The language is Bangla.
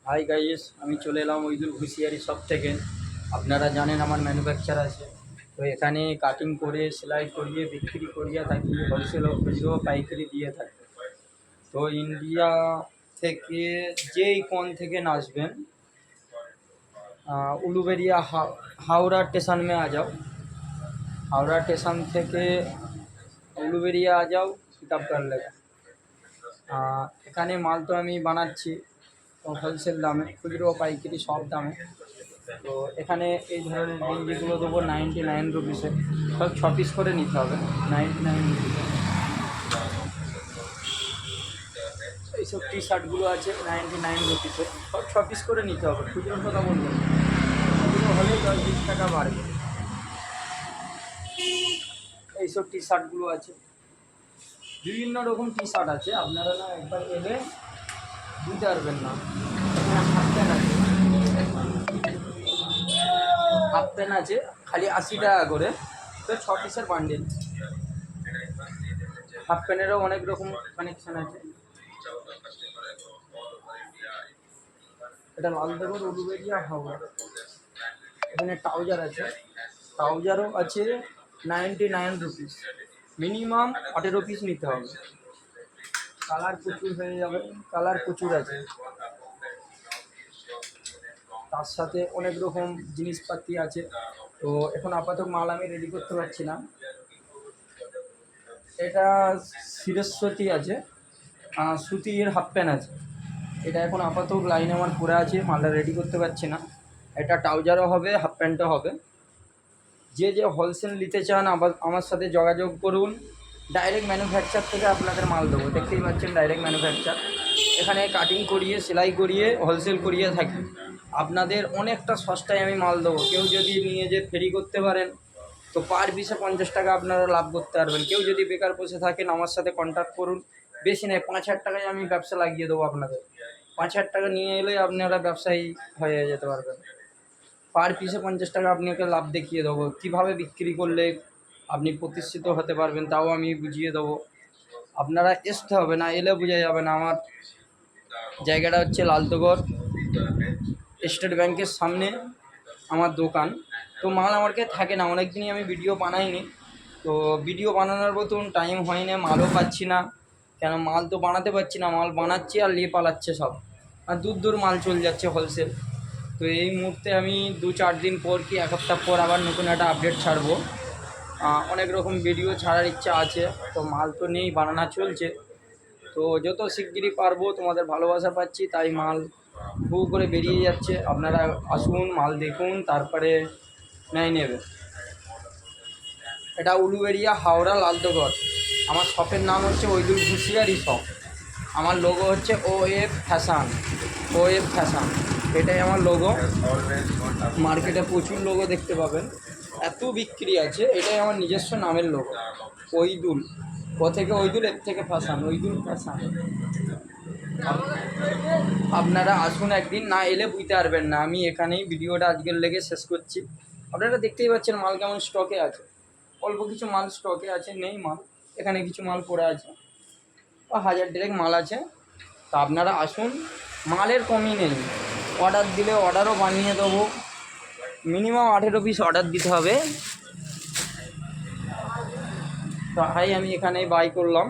হাই গাইস, আমি চলে এলাম ওইদুল ঘুষিয়ারি শপ থেকে। আপনারা জানেন আমার ম্যানুফ্যাকচার আছে, তো এখানে কাটিং করে সেলাই করিয়ে বিক্রি করিয়ে থাকি, হোলসেল ও খুচরো পাইকারি দিয়ে থাকি। তো ইন্ডিয়া থেকে যেই কোণ থেকে আসবেন, उलूबेरिया हावड़ा स्टेशन में आ जाओ। हावड़ा स्टेशन থেকে उलूबेरिया आ जाओ, पिकअप कर लेगा। এখানে মাল তো আমি বানাচ্ছি হোলসেল দামে, খুচরো পাইকারি সব দামে। তো এখানে এই ধরনের গেঞ্জিগুলো দেবো 99 রুপিসে, সব 6 পিস করে নিতে হবে 99 রুপিসে। এইসব টি শার্টগুলো আছে 99 রুপিসে, সব 6 পিস করে নিতে হবে। খুচরো কথা বলবো, খুচরো হলে 10-20 টাকা বাড়বে। এইসব টি শার্টগুলো আছে, বিভিন্ন রকম টি শার্ট আছে, আপনারা না একবার এলে বুঝতে পারবেন না। হাফ প্যান্ট আছে, হাফ প্যান্ট আছে খালি 80 টাকা করে, তো 6 পিসের বান্ডেল। হাফ প্যান্টেরও অনেক রকম কানেকশান আছে। এটা লালদেগর উলুবেরিয়া হাওড়া। এখানে ট্রাউজার আছে, ট্রাউজারও আছে 99 রুপিস, মিনিমাম 18 পিস নিতে হবে। কালার প্রচুর হয়ে যাবে, কালার প্রচুর আছে। তার সাথে অনেক রকম জিনিসপাতি আছে। তো এখন আপাতত মাল আমি রেডি করতে পারছি না। এটা শিরস্বতী আছে, সুতির হাফ প্যান্ট আছে। এটা এখন আপাতত লাইনে আমার পড়ে আছে, মালটা রেডি করতে পারছি না। এটা ট্রাউজারও হবে, হাফ প্যান্টও হবে। যে যে হোলসেল নিতে চান আবার আমার সাথে যোগাযোগ করুন। ডাইরেক্ট ম্যানুফ্যাকচার থেকে আপনাদের মাল দেবো, দেখতেই পাচ্ছেন ডাইরেক্ট ম্যানুফ্যাকচার। এখানে কাটিং করিয়ে সেলাই করিয়ে হোলসেল করিয়ে থাকি। আপনাদের অনেকটা সস্তায় আমি মাল দেবো। কেউ যদি নিয়ে যে ফেরি করতে পারেন তো পার পিসে 50 টাকা আপনারা লাভ করতে পারবেন। কেউ যদি বেকার বসে থাকেন আমার সাথে কন্ট্যাক্ট করুন। বেশি নেই, 5,000 টাকায় আমি ব্যবসা লাগিয়ে দেবো আপনাদের। 5,000 টাকা নিয়ে এলেই আপনারা ব্যবসায়ী হয়ে যেতে পারবেন। পার পিসে 50 টাকা আপনাকে লাভ দেখিয়ে দেবো। কীভাবে বিক্রি করলে আপনি প্রতিষ্ঠিত হতে পারবেন তাও আমি বুঝিয়ে দেবো। আপনারা আসতে হবে, না এলে বোঝা যাবে না। আমার জায়গাটা হচ্ছে লালদগর স্টেট ব্যাংকের সামনে আমার দোকান। তো মাল আমার কাছে থাকে না, অনেক দিনই আমি ভিডিও বানাইনি। তো ভিডিও বানানোর মতন টাইম হয় না, মালও পাচ্ছি না। কেন মাল তো বানাতে পারছি না, মাল বানাচ্ছি আর নিয়ে পালাচ্ছে সব, আর দূর দূর মাল চলে যাচ্ছে হোলসেল। তো এই মুহূর্তে আমি 2-4 দিন পর কি 1 সপ্তাহ পর আবার নতুন একটা আপডেট ছাড়বো। অনেক রকম ভিডিও ছাড়ার ইচ্ছা আছে, তো মাল তো নেই, বানানো চলছে। তো যত শিগগিরই পারবো, তোমাদের ভালোবাসা পাচ্ছি তাই মাল হু করে বেরিয়ে যাচ্ছে। আপনারা আসুন, মাল দেখুন, তারপরে নেবে। এটা উলুবেরিয়া হাওড়া লালদগর। আমার শপের নাম হচ্ছে ওইদুল ঘুষিয়ারি শপ। আমার লোগো হচ্ছে OF ফ্যাশন, OF ফ্যাশন, এটাই আমার লোগো। মার্কেটে প্রচুর লোগো দেখতে পাবেন, এত বিক্রি আছে। এটাই আমার নিজস্ব নামের লোগো, ওইদুল। ও থেকে ওইদুল, এর থেকে ফ্যাশন, ওইদুল ফ্যাশন। আপনারা আসুন একদিন, না এলে বুঝতে পারবেন না। আমি এখানেই ভিডিওটা আজকের লেগে শেষ করছি। আপনারা দেখতেই পাচ্ছেন মাল কেমন স্টকে আছে। অল্প কিছু মাল স্টকে আছে, নেই মাল। এখানে কিছু মাল পড়ে আছে, 1000 ডেরেক মাল আছে। তা আপনারা আসুন, মালের কমই নেই। অর্ডার দিলে অর্ডারও বানিয়ে দেবো। মিনিমাম 18 পিস অর্ডার দিতে হবে। তো হাই, আমি এখানেই বাই করলাম।